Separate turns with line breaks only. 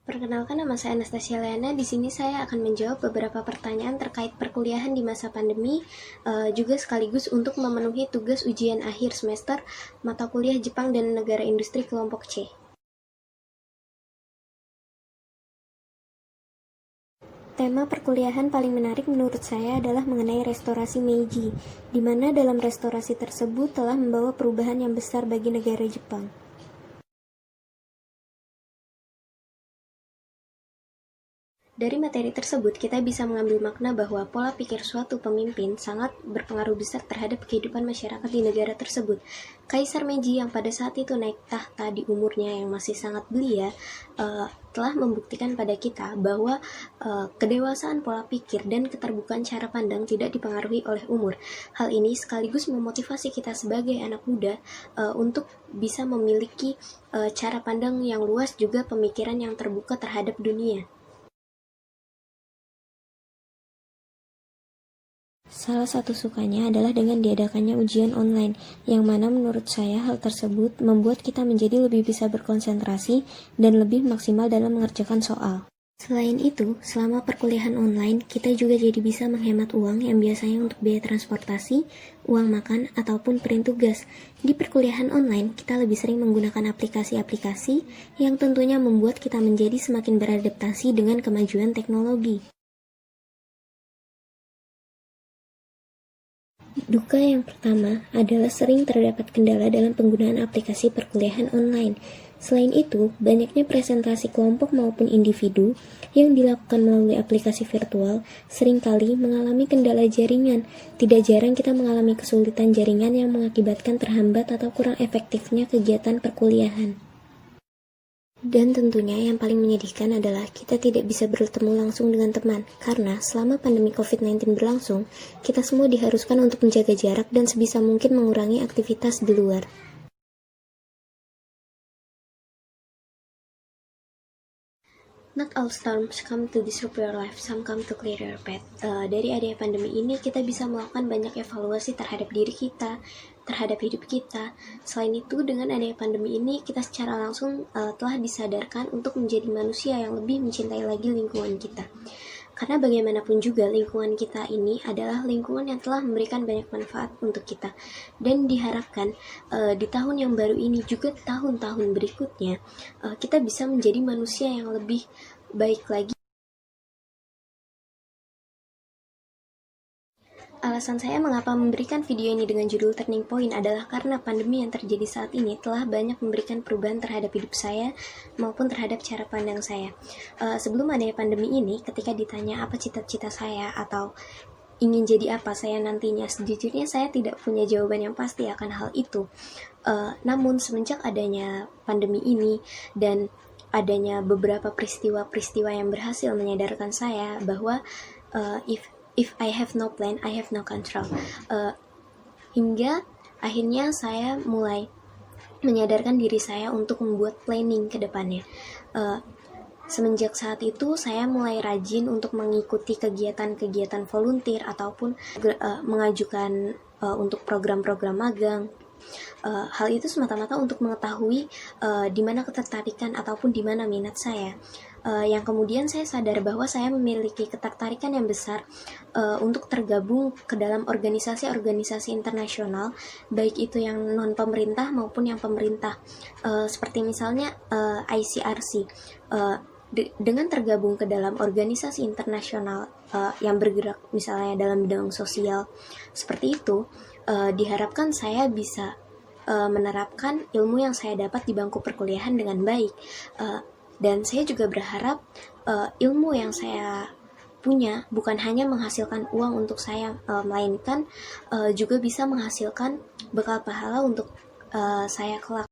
Perkenalkan, nama saya Anastasia Leana. Di sini saya akan menjawab beberapa pertanyaan terkait perkuliahan di masa pandemi, juga sekaligus untuk memenuhi tugas ujian akhir semester mata kuliah Jepang dan Negara Industri kelompok C. Tema perkuliahan paling menarik menurut saya adalah mengenai restorasi Meiji, di mana dalam restorasi tersebut telah membawa perubahan yang besar bagi negara Jepang. Dari materi tersebut, kita bisa mengambil makna bahwa pola pikir suatu pemimpin sangat berpengaruh besar terhadap kehidupan masyarakat di negara tersebut. Kaisar Meiji yang pada saat itu naik tahta di umurnya yang masih sangat belia, telah membuktikan pada kita bahwa kedewasaan pola pikir dan keterbukaan cara pandang tidak dipengaruhi oleh umur. Hal ini sekaligus memotivasi kita sebagai anak muda untuk bisa memiliki cara pandang yang luas, juga pemikiran yang terbuka terhadap dunia. Salah satu sukanya adalah dengan diadakannya ujian online, yang mana menurut saya hal tersebut membuat kita menjadi lebih bisa berkonsentrasi dan lebih maksimal dalam mengerjakan soal. Selain itu, selama perkuliahan online, kita juga jadi bisa menghemat uang yang biasanya untuk biaya transportasi, uang makan, ataupun print tugas. Di perkuliahan online, kita lebih sering menggunakan aplikasi-aplikasi yang tentunya membuat kita menjadi semakin beradaptasi dengan kemajuan teknologi. Duka yang pertama adalah sering terdapat kendala dalam penggunaan aplikasi perkuliahan online. Selain itu, banyaknya presentasi kelompok maupun individu yang dilakukan melalui aplikasi virtual seringkali mengalami kendala jaringan. Tidak jarang kita mengalami kesulitan jaringan yang mengakibatkan terhambat atau kurang efektifnya kegiatan perkuliahan. Dan tentunya yang paling menyedihkan adalah kita tidak bisa bertemu langsung dengan teman, karena selama pandemi COVID-19 berlangsung, kita semua diharuskan untuk menjaga jarak dan sebisa mungkin mengurangi aktivitas di luar. Not all storms come to disrupt your life, some come to clear your path. Dari adanya pandemi ini, kita bisa melakukan banyak evaluasi terhadap diri kita, terhadap hidup kita. Selain itu, dengan adanya pandemi ini, kita secara langsung telah disadarkan untuk menjadi manusia yang lebih mencintai lagi lingkungan kita. Karena bagaimanapun juga lingkungan kita ini adalah lingkungan yang telah memberikan banyak manfaat untuk kita. Dan diharapkan di tahun yang baru ini, juga tahun-tahun berikutnya, kita bisa menjadi manusia yang lebih baik lagi. Alasan saya mengapa memberikan video ini dengan judul Turning Point adalah karena pandemi yang terjadi saat ini telah banyak memberikan perubahan terhadap hidup saya maupun terhadap cara pandang saya. Sebelum adanya pandemi ini, ketika ditanya apa cita-cita saya atau ingin jadi apa saya nantinya, sejujurnya saya tidak punya jawaban yang pasti akan hal itu. Namun semenjak adanya pandemi ini dan adanya beberapa peristiwa-peristiwa yang berhasil menyadarkan saya bahwa if I have no plan, I have no control. Hingga akhirnya saya mulai menyadarkan diri saya untuk membuat planning ke depannya. Semenjak saat itu, saya mulai rajin untuk mengikuti kegiatan-kegiatan volunteer ataupun mengajukan untuk program-program magang. Hal itu semata-mata untuk mengetahui di mana ketertarikan ataupun di mana minat saya. Yang kemudian saya sadar bahwa saya memiliki ketertarikan yang besar untuk tergabung ke dalam organisasi-organisasi internasional, baik itu yang non-pemerintah maupun yang pemerintah, seperti misalnya ICRC. Dengan tergabung ke dalam organisasi internasional yang bergerak misalnya dalam bidang sosial, seperti itu, diharapkan saya bisa menerapkan ilmu yang saya dapat di bangku perkuliahan dengan baik. Dan saya juga berharap ilmu yang saya punya bukan hanya menghasilkan uang untuk saya, melainkan juga bisa menghasilkan bekal pahala untuk saya kelak.